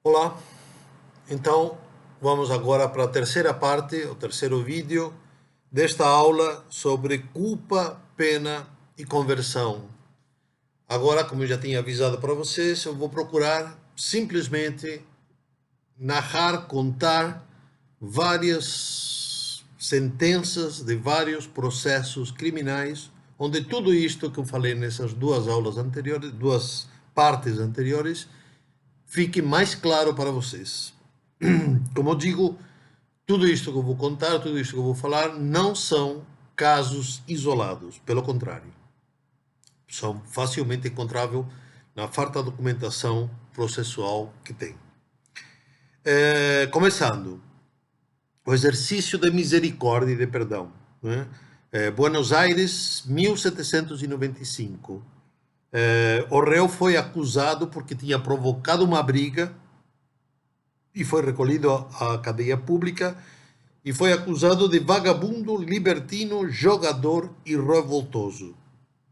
Olá, então vamos agora para a terceira parte, o terceiro vídeo desta aula sobre culpa, pena e conversão. Agora, como eu já tinha avisado para vocês, eu vou procurar simplesmente narrar, contar várias sentenças de vários processos criminais, onde tudo isto que eu falei nessas duas aulas anteriores, duas partes anteriores, fique mais claro para vocês. Como eu digo, tudo isto que eu vou contar, tudo isto que eu vou falar, não são casos isolados. Pelo contrário, são facilmente encontráveis na farta documentação processual que tem. Começando, o exercício de misericórdia e de perdão. Né? Buenos Aires, 1795. O réu foi acusado porque tinha provocado uma briga e foi recolhido à cadeia pública e foi acusado de vagabundo, libertino, jogador e revoltoso.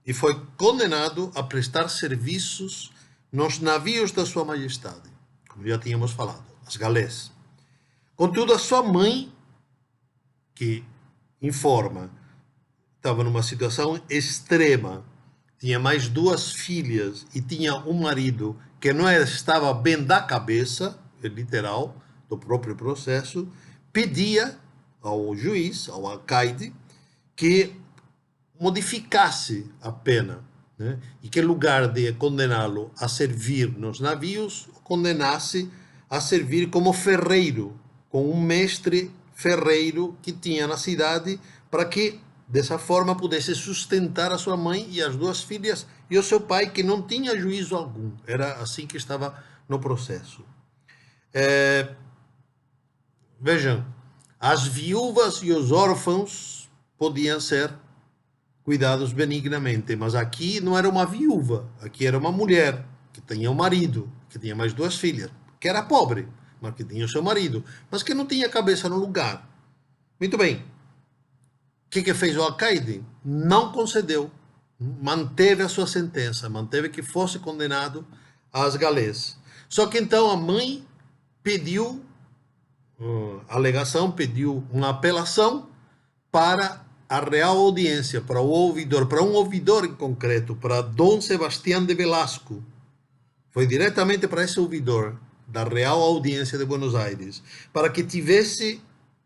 E foi condenado a prestar serviços nos navios da Sua Majestade, como já tínhamos falado, as galés. Contudo, a sua mãe, que informa, estava numa situação extrema, tinha mais duas filhas e tinha um marido que não estava bem da cabeça, literal, do próprio processo, pedia ao juiz, ao alcaide, que modificasse a pena, né? E que, em lugar de condená-lo a servir nos navios, o condenasse a servir como ferreiro, com um mestre ferreiro que tinha na cidade, para que dessa forma pudesse sustentar a sua mãe e as duas filhas e o seu pai, que não tinha juízo algum. Era assim que estava no processo. Vejam, as viúvas e os órfãos podiam ser cuidados benignamente, mas aqui não era uma viúva, aqui era uma mulher que tinha um marido, que tinha mais duas filhas, que era pobre, mas que tinha o seu marido, mas que não tinha cabeça no lugar. Muito bem, o que fez o alcaide? Não concedeu, manteve a sua sentença, manteve que fosse condenado às galés. Só que então a mãe pediu, a alegação pediu uma apelação para a Real Audiência, para o ouvidor, para um ouvidor em concreto, para Dom Sebastião de Velasco. Foi diretamente para esse ouvidor da Real Audiência de Buenos Aires, para que tivesse,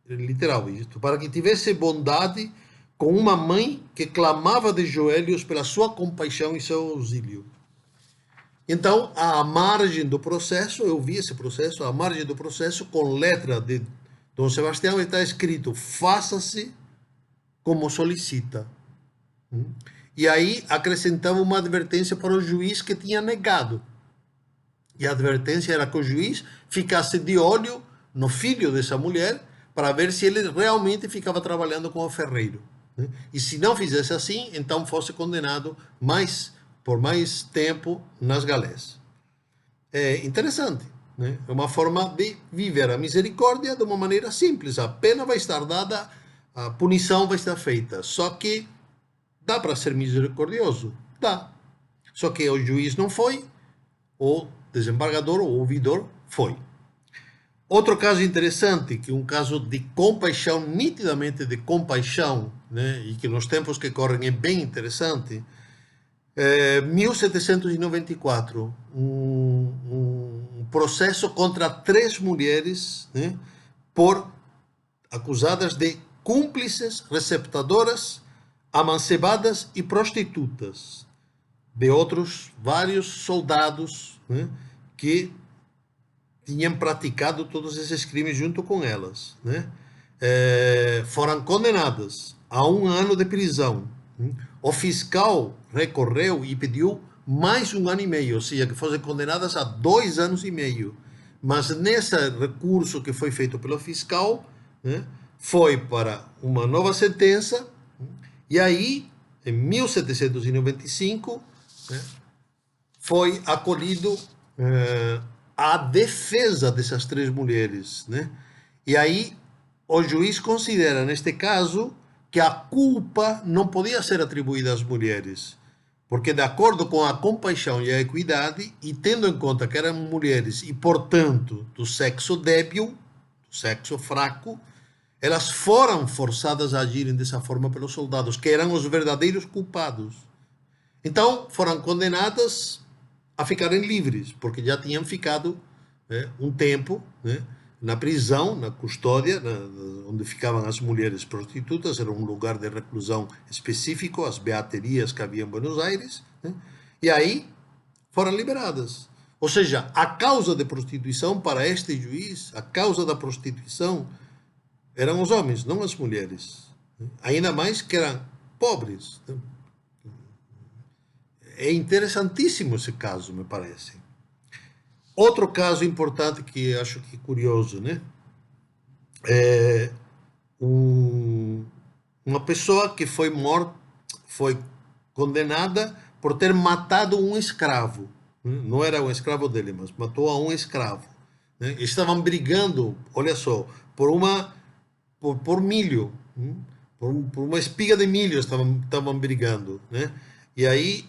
literal isto, para que tivesse bondade com uma mãe que clamava de joelhos pela sua compaixão e seu auxílio. Então, à margem do processo, eu vi esse processo, à margem do processo, com letra de Dom Sebastião, está escrito: faça-se como solicita. E aí acrescentava uma advertência para o juiz que tinha negado. E a advertência era que o juiz ficasse de olho no filho dessa mulher para ver se ele realmente ficava trabalhando como ferreiro. E se não fizesse assim, então fosse condenado por mais tempo nas galés. É interessante. Né? É uma forma de viver a misericórdia de uma maneira simples. A pena vai estar dada, a punição vai estar feita. Só que dá para ser misericordioso? Dá. Só que o juiz não foi, o desembargador, o ouvidor, foi. Outro caso interessante, que é um caso de compaixão, nitidamente de compaixão, né, e que nos tempos que correm é bem interessante, 1794, um processo contra 3 mulheres, né, acusadas de cúmplices, receptadoras, amancebadas e prostitutas de outros vários soldados, né, que tinham praticado todos esses crimes junto com elas. Né? Foram condenadas a 1 ano de prisão. O fiscal recorreu e pediu mais 1 ano e meio, ou seja, que fossem condenadas a 2 anos e meio. Mas nesse recurso que foi feito pelo fiscal, né, foi para uma nova sentença, e aí, em 1795, né, foi acolhido a defesa dessas 3 mulheres. Né? E aí, o juiz considera, neste caso, que a culpa não podia ser atribuída às mulheres, Porque, de acordo com a compaixão e a equidade, e tendo em conta que eram mulheres e, portanto, do sexo débil, do sexo fraco, elas foram forçadas a agirem dessa forma pelos soldados, que eram os verdadeiros culpados. Então, foram condenadas a ficarem livres, porque já tinham ficado, né, um tempo, né, na prisão, na custódia, onde ficavam as mulheres prostitutas. Era um lugar de reclusão específico, as beaterias que havia em Buenos Aires, né, e aí foram liberadas. Ou seja, a causa de prostituição para este juiz, a causa da prostituição eram os homens, não as mulheres. Ainda mais que eram pobres. É interessantíssimo esse caso, me parece. Outro caso importante que acho que é curioso, né? É uma pessoa que foi morta, foi condenada por ter matado um escravo. Não era um escravo dele, mas matou a um escravo. Né? Estavam brigando, olha só, por milho, por uma espiga de milho estavam brigando, né? E aí,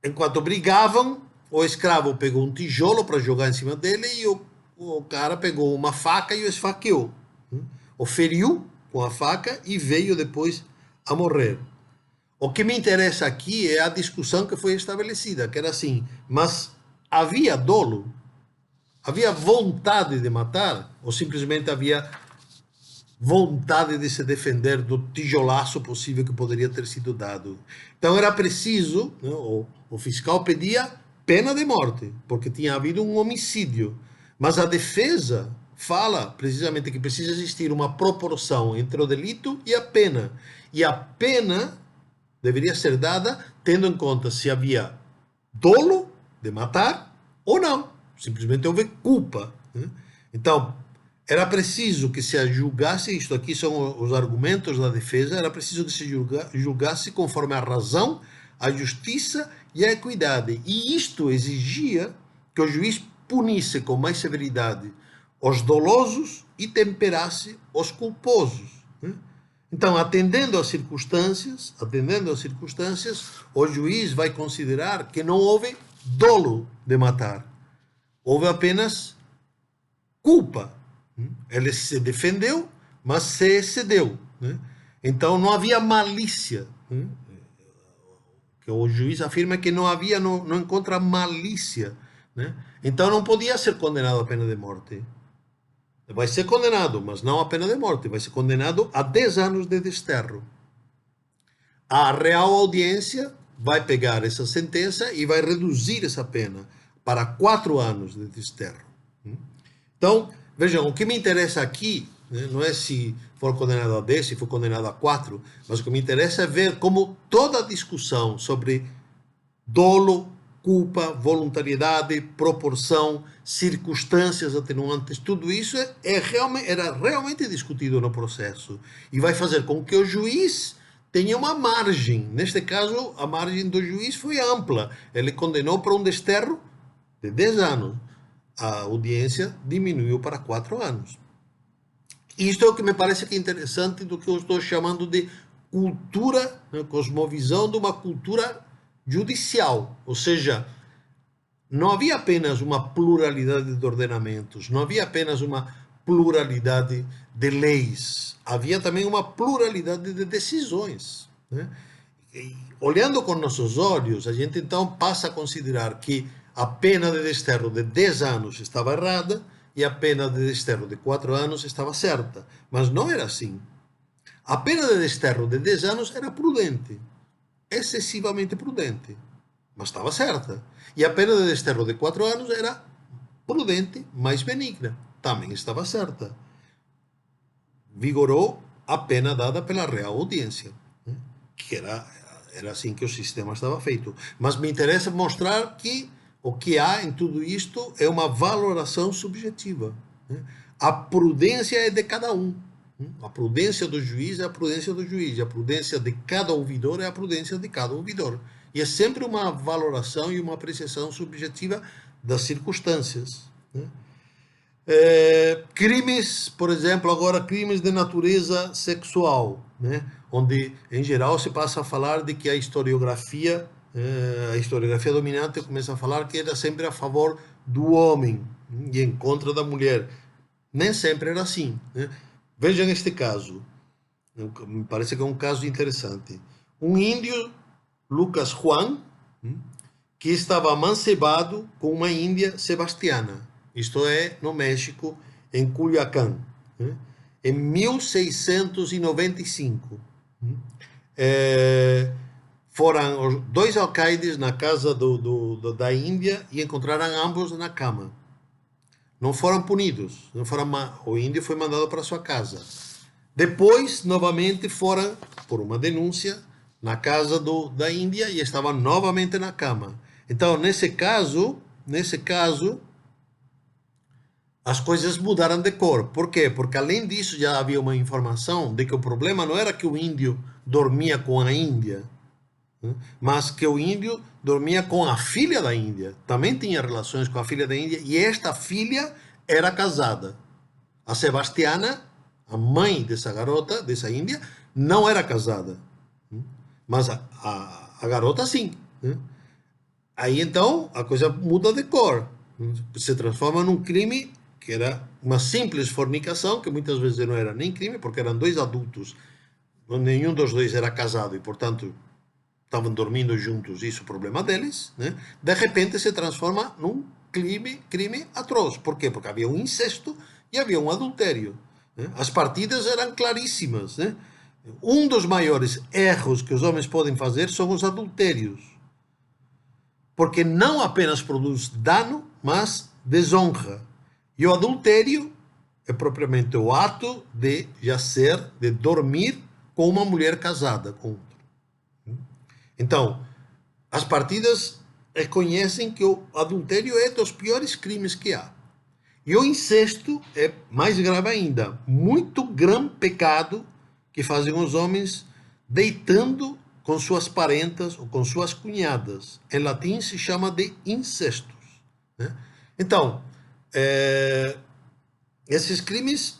enquanto brigavam, o escravo pegou um tijolo para jogar em cima dele e o cara pegou uma faca e o esfaqueou. O feriu com a faca e veio depois a morrer. O que me interessa aqui é a discussão que foi estabelecida, que era assim, mas havia dolo? Havia vontade de matar? Ou simplesmente havia vontade de se defender do tijolaço possível que poderia ter sido dado? Então era preciso, né, o fiscal pedia pena de morte, porque tinha havido um homicídio. Mas a defesa fala precisamente que precisa existir uma proporção entre o delito e a pena. E a pena deveria ser dada tendo em conta se havia dolo de matar ou não. Simplesmente houve culpa. Né? Então, era preciso que se julgasse, isto aqui são os argumentos da defesa, era preciso que se julgasse conforme a razão, a justiça e a equidade. E isto exigia que o juiz punisse com mais severidade os dolosos e temperasse os culposos. Né? Então, atendendo às circunstâncias, o juiz vai considerar que não houve dolo de matar. Houve apenas culpa. Ele se defendeu, mas se excedeu. Né? Então, não havia malícia. Né? Que o juiz afirma que não encontra malícia. Né? Então, não podia ser condenado à pena de morte. Vai ser condenado, mas não à pena de morte. Vai ser condenado a 10 anos de desterro. A Real Audiência vai pegar essa sentença e vai reduzir essa pena para 4 anos de desterro. Então, vejam, o que me interessa aqui, né, não é se for condenado a 10, se for condenado a 4, mas o que me interessa é ver como toda a discussão sobre dolo, culpa, voluntariedade, proporção, circunstâncias atenuantes, tudo isso era realmente discutido no processo e vai fazer com que o juiz tenha uma margem. Neste caso, a margem do juiz foi ampla. Ele condenou para um desterro de 10 anos. A audiência diminuiu para 4 anos. Isto é o que me parece que é interessante do que eu estou chamando de cultura, né, cosmovisão de uma cultura judicial. Ou seja, não havia apenas uma pluralidade de ordenamentos, não havia apenas uma pluralidade de leis, havia também uma pluralidade de decisões. Né? E, olhando com nossos olhos, a gente então passa a considerar que a pena de desterro de 10 anos estava errada e a pena de desterro de 4 anos estava certa. Mas não era assim. A pena de desterro de 10 anos era prudente, excessivamente prudente, mas estava certa. E a pena de desterro de 4 anos era prudente, mais benigna, também estava certa. Vigorou a pena dada pela Real Audiência, né? Que era assim que o sistema estava feito. Mas me interessa mostrar que o que há em tudo isto é uma valoração subjetiva. Né? A prudência é de cada um. A prudência do juiz é a prudência do juiz. A prudência de cada ouvidor é a prudência de cada ouvidor. E é sempre uma valoração e uma apreciação subjetiva das circunstâncias. Né? Crimes, por exemplo, agora crimes de natureza sexual. Né? onde, em geral, se passa a falar de que a historiografia dominante começa a falar que era sempre a favor do homem e em contra da mulher. Nem sempre era assim, né? Vejam este caso, me parece que é um caso interessante. Um índio, Lucas Juan, que estava amancebado com uma índia sebastiana, isto é, no México, em Culiacán, né? Em 1695. Foram os dois alcaides na casa da Índia e encontraram ambos na cama. Não foram punidos, o índio foi mandado para sua casa. Depois, novamente, foram por uma denúncia na casa da Índia e estavam novamente na cama. Então, nesse caso, as coisas mudaram de cor. Por quê? Porque, além disso, já havia uma informação de que o problema não era que o índio dormia com a Índia, mas que o índio dormia com a filha da Índia. Também tinha relações com a filha da Índia, e esta filha era casada. A Sebastiana, a mãe dessa garota, dessa índia, não era casada. Mas a garota sim. Aí então a coisa muda de cor. Se transforma num crime que era uma simples fornicação, que muitas vezes não era nem crime, porque eram dois adultos, nenhum dos dois era casado e, portanto, estavam dormindo juntos, isso é o problema deles, né? De repente se transforma num crime atroz. Por quê? Porque havia um incesto e havia um adultério, né? As partidas eram claríssimas, né? Um dos maiores erros que os homens podem fazer são os adultérios, porque não apenas produz dano, mas desonra. E o adultério é propriamente o ato de jacer, de dormir com uma mulher casada com outro. Então, as partidas reconhecem que o adultério é dos piores crimes que há. E o incesto é mais grave ainda. Muito grande pecado que fazem os homens deitando com suas parentas ou com suas cunhadas. Em latim se chama de incestos, né? Então, esses crimes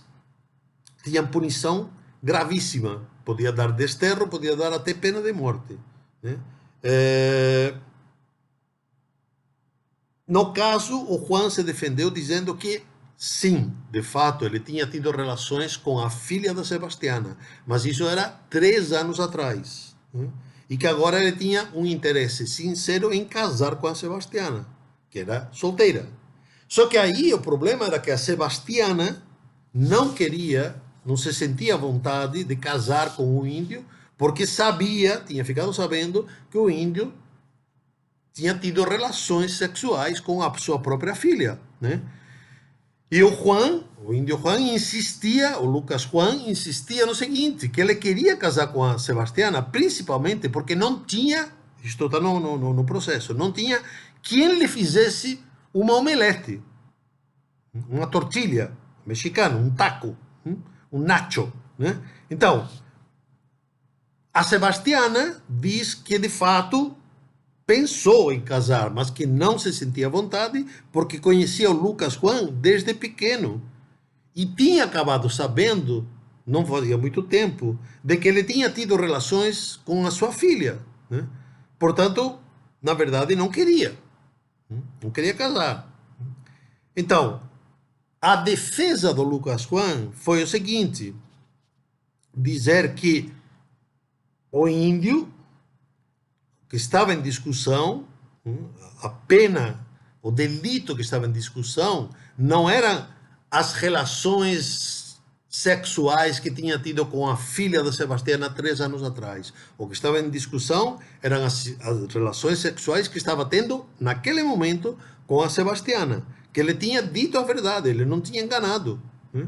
tinham punição gravíssima. Podia dar desterro, podia dar até pena de morte, né? No caso, o Juan se defendeu dizendo que sim, de fato, ele tinha tido relações com a filha da Sebastiana, mas isso era 3 anos atrás, né? E que agora ele tinha um interesse sincero em casar com a Sebastiana, que era solteira. Só que aí o problema era que a Sebastiana não queria, não se sentia à vontade de casar com o índio, porque tinha ficado sabendo que o índio tinha tido relações sexuais com a sua própria filha, né? E o índio Juan insistia, o Lucas Juan insistia no seguinte, que ele queria casar com a Sebastiana, principalmente porque não tinha, isto está no processo, não tinha quem lhe fizesse uma omelete, uma tortilha mexicana, um taco, um nacho, né? Então, a Sebastiana diz que, de fato, pensou em casar, mas que não se sentia à vontade porque conhecia o Lucas Juan desde pequeno e tinha acabado sabendo, não fazia muito tempo, de que ele tinha tido relações com a sua filha, né? Portanto, na verdade, não queria casar. Então, a defesa do Lucas Juan foi o seguinte: dizer que o índio que estava em discussão, a pena, o delito que estava em discussão, não eram as relações sexuais que tinha tido com a filha da Sebastiana 3 anos atrás. O que estava em discussão eram as relações sexuais que estava tendo naquele momento com a Sebastiana, que ele tinha dito a verdade, ele não tinha enganado, né?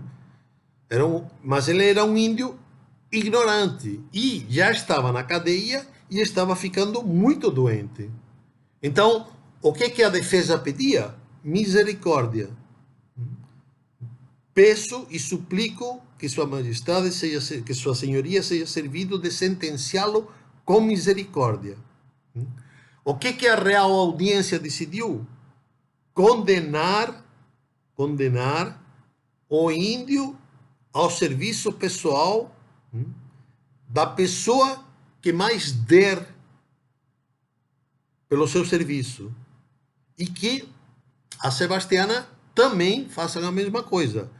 Mas ele era um índio ignorante e já estava na cadeia e estava ficando muito doente. Então, o que a defesa pedia? Misericórdia. Peço e suplico que Sua Majestade que Sua Senhoria seja servido de sentenciá-lo com misericórdia. O que a Real Audiência decidiu? Condenar o índio ao serviço pessoal da pessoa que mais der pelo seu serviço e que a Sebastiana também faça a mesma coisa.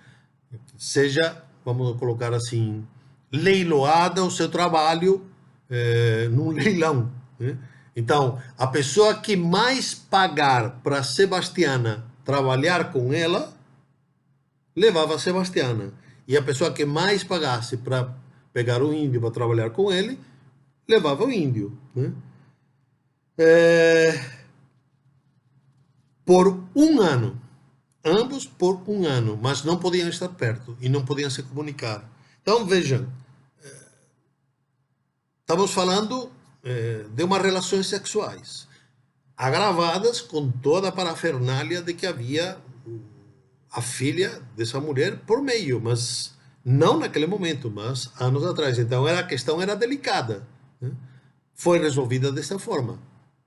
Seja, vamos colocar assim, leiloada o seu trabalho num leilão. Né? Então, a pessoa que mais pagar para Sebastiana trabalhar com ela, levava a Sebastiana. E a pessoa que mais pagasse para pegar o índio para trabalhar com ele, levava o índio. Né? Por um ano. Ambos por um ano, mas não podiam estar perto e não podiam se comunicar. Então, vejam, estamos falando de umas relações sexuais, agravadas com toda a parafernália de que havia a filha dessa mulher por meio, mas não naquele momento, mas anos atrás. Então, a questão era delicada. Né? Foi resolvida dessa forma,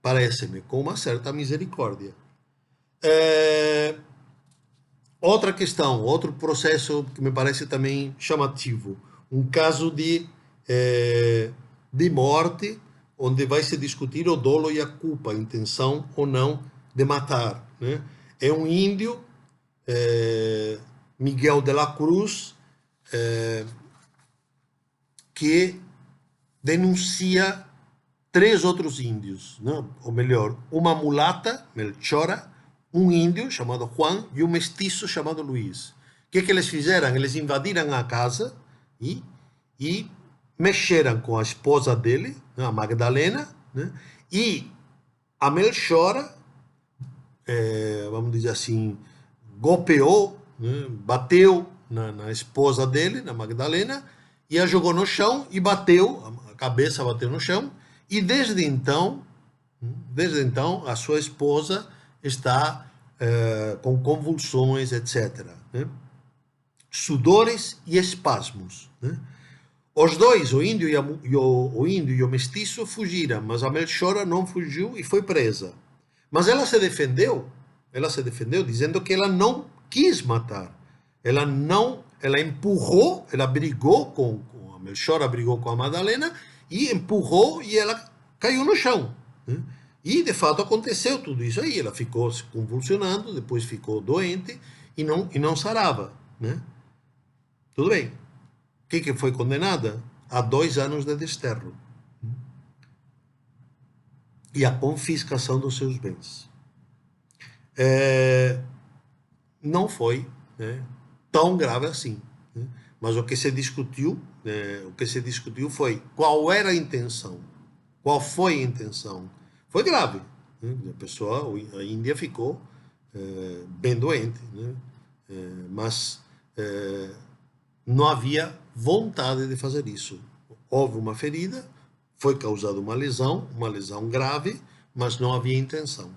parece-me, com uma certa misericórdia. Outra questão, outro processo que me parece também chamativo, um caso de morte, onde vai se discutir o dolo e a culpa, a intenção ou não de matar. Né? É um índio, Miguel de la Cruz, que denuncia 3 outros índios, né? Ou melhor, uma mulata, Melchora, um índio chamado Juan e um mestiço chamado Luís. O que eles fizeram? Eles invadiram a casa e mexeram com a esposa dele, né, a Magdalena, né, e a Melchora, vamos dizer assim, golpeou, né, bateu na esposa dele, na Magdalena, e a jogou no chão e bateu, a cabeça bateu no chão, e desde então a sua esposa está com convulsões, etc. Né? Sudores e espasmos. Né? Os dois, o índio e o mestiço, fugiram, mas a Melchora não fugiu e foi presa. Mas ela se defendeu dizendo que ela não quis matar. Ela empurrou, ela brigou com a Melchora, brigou com a Madalena e empurrou e ela caiu no chão. Né? E, de fato, aconteceu tudo isso aí. Ela ficou se convulsionando, depois ficou doente e não sarava. Né? Tudo bem. O que foi condenada? A 2 anos de desterro. E a confiscação dos seus bens. Não foi, né, tão grave assim. Né? Mas o que se discutiu foi qual era a intenção. Qual foi a intenção? Foi grave. Né? A Índia ficou bem doente. Né? Mas não havia vontade de fazer isso. Houve uma ferida, foi causada uma lesão grave, mas não havia intenção.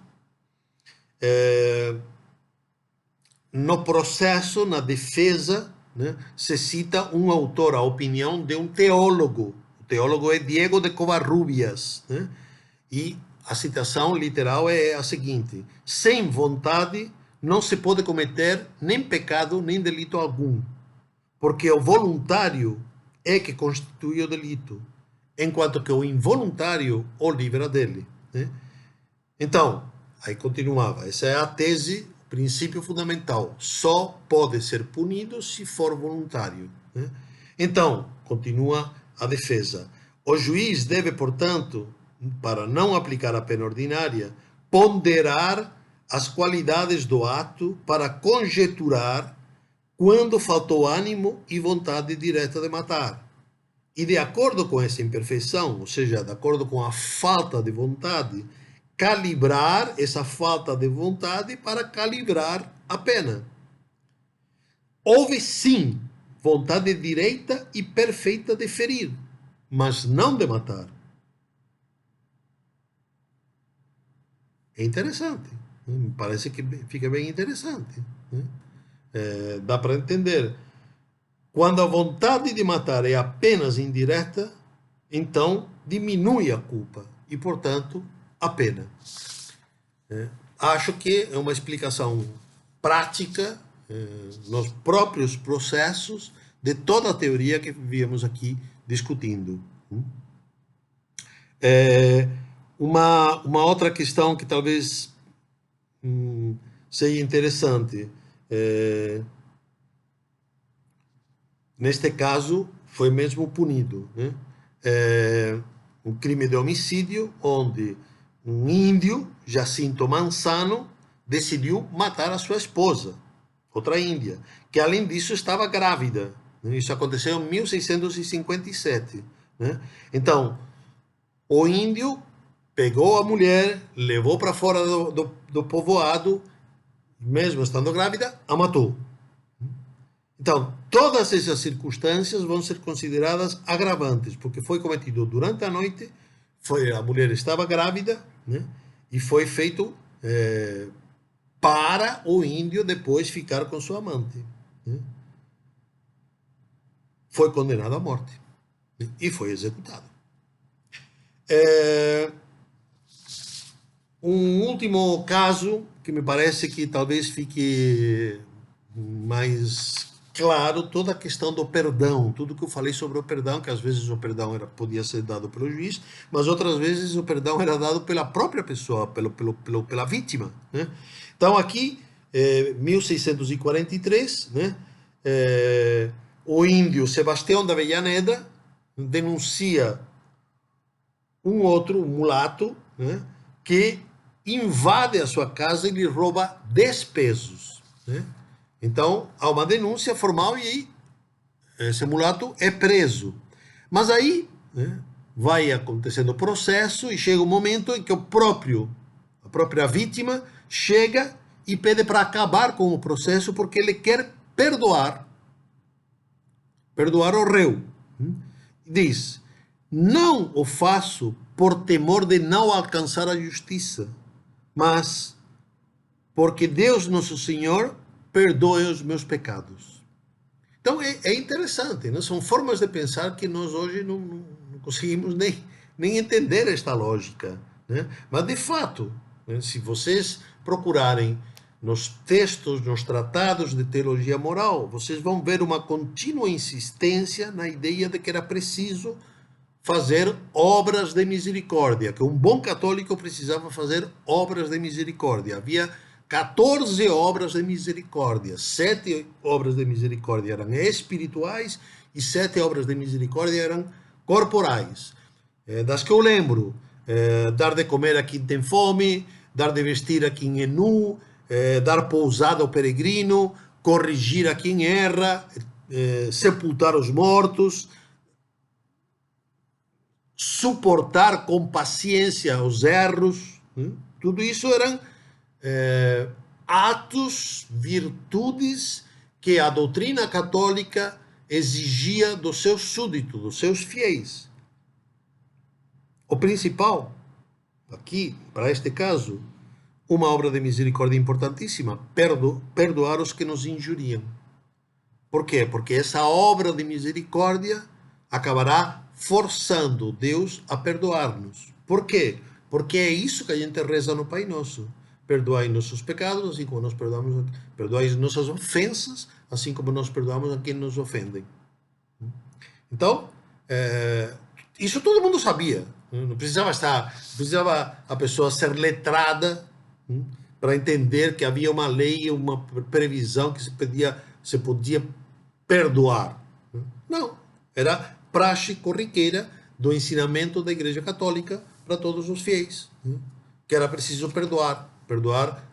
No processo, na defesa, né, se cita um autor, a opinião de um teólogo. O teólogo é Diego de Covarrubias. Né? E a citação literal é a seguinte: sem vontade não se pode cometer nem pecado nem delito algum, porque o voluntário é que constitui o delito, enquanto que o involuntário o livra dele. Né? Então, aí continuava, essa é a tese, o princípio fundamental, só pode ser punido se for voluntário. Né? Então, continua a defesa, o juiz deve, portanto, para não aplicar a pena ordinária, ponderar as qualidades do ato para conjeturar quando faltou ânimo e vontade direta de matar. E de acordo com essa imperfeição, ou seja, de acordo com a falta de vontade, calibrar essa falta de vontade para calibrar a pena. Houve sim vontade direita e perfeita de ferir, mas não de matar. É interessante. Me parece que fica bem interessante. Né? Dá para entender. Quando a vontade de matar é apenas indireta, então diminui a culpa e, portanto, a pena. Acho que é uma explicação prática nos próprios processos de toda a teoria que viemos aqui discutindo. Uma outra questão que talvez seja interessante. Neste caso, foi mesmo punido, né? Um crime de homicídio, onde um índio, Jacinto Manzano, decidiu matar a sua esposa, outra índia, que além disso estava grávida. Isso aconteceu em 1657. Né? Então, o índio pegou a mulher, levou para fora do povoado, mesmo estando grávida, a matou. Então, todas essas circunstâncias vão ser consideradas agravantes, porque foi cometido durante a noite, a mulher estava grávida, né? E foi feito para o índio depois ficar com sua amante. Né? Foi condenado à morte, né? E foi executado. Um último caso que me parece que talvez fique mais claro, toda a questão do perdão, tudo que eu falei sobre o perdão, que às vezes o perdão podia ser dado pelo juiz, mas outras vezes o perdão era dado pela própria pessoa, pela vítima. Né? Então aqui, 1643, né, o índio Sebastião da Avellaneda denuncia um outro, um mulato, né, que invade a sua casa e lhe rouba 10 pesos. Né? Então, há uma denúncia formal e aí esse mulato é preso. Mas aí, né, vai acontecendo o processo e chega um momento em que a própria vítima chega e pede para acabar com o processo porque ele quer perdoar o réu. Diz, não o faço por temor de não alcançar a justiça, mas porque Deus Nosso Senhor perdoe os meus pecados. Então é interessante, né? São formas de pensar que nós hoje não conseguimos nem entender esta lógica. Né? Mas de fato, né, se vocês procurarem nos textos, nos tratados de teologia moral, vocês vão ver uma contínua insistência na ideia de que era preciso fazer obras de misericórdia, que um bom católico precisava fazer obras de misericórdia. Havia 14 obras de misericórdia, 7 obras de misericórdia eram espirituais e 7 obras de misericórdia eram corporais. Das que eu lembro, dar de comer a quem tem fome, dar de vestir a quem é nu, dar pousada ao peregrino, corrigir a quem erra, sepultar os mortos, suportar com paciência os erros. Tudo isso eram atos, virtudes que a doutrina católica exigia dos seus súditos, dos seus fiéis. O principal, aqui, para este caso, uma obra de misericórdia importantíssima, perdoar os que nos injuriam. Por quê? Porque essa obra de misericórdia acabará forçando Deus a perdoar-nos. Por quê? Porque é isso que a gente reza no Pai Nosso. Perdoai nossos pecados, assim como nós perdoamos, perdoai nossas ofensas, assim como nós perdoamos a quem nos ofendem. Então, isso todo mundo sabia. Não precisava a pessoa ser letrada para entender que havia uma lei, uma previsão que se podia perdoar. Não, era praxe corriqueira do ensinamento da Igreja Católica para todos os fiéis, que era preciso perdoar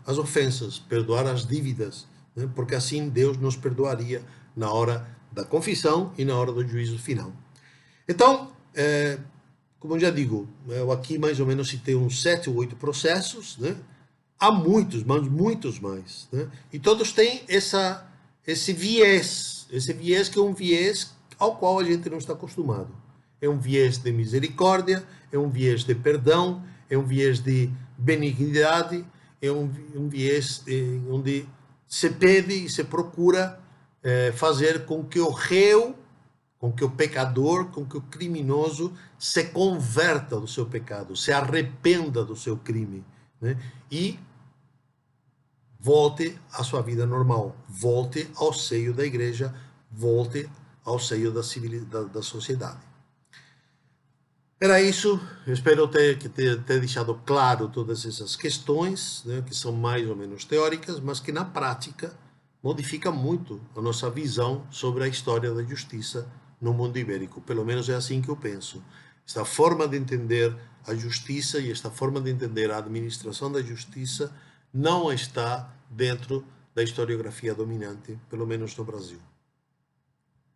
as ofensas, perdoar as dívidas, porque assim Deus nos perdoaria na hora da confissão e na hora do juízo final. Então, como eu já digo, eu aqui mais ou menos citei uns 7 ou 8 processos, né? Há muitos, mas muitos mais, né? E todos têm esse viés que é um viés ao qual a gente não está acostumado. É um viés de misericórdia, é um viés de perdão, é um viés de benignidade, é um viés onde se pede e se procura fazer com que o réu, com que o pecador, com que o criminoso se converta do seu pecado, se arrependa do seu crime, né? E volte à sua vida normal, volte ao seio da igreja, volte ao seio da sociedade. Era isso, eu espero ter deixado claro todas essas questões, né, que são mais ou menos teóricas, mas que na prática modificam muito a nossa visão sobre a história da justiça no mundo ibérico. Pelo menos é assim que eu penso. Esta forma de entender a justiça e esta forma de entender a administração da justiça não está dentro da historiografia dominante, pelo menos no Brasil.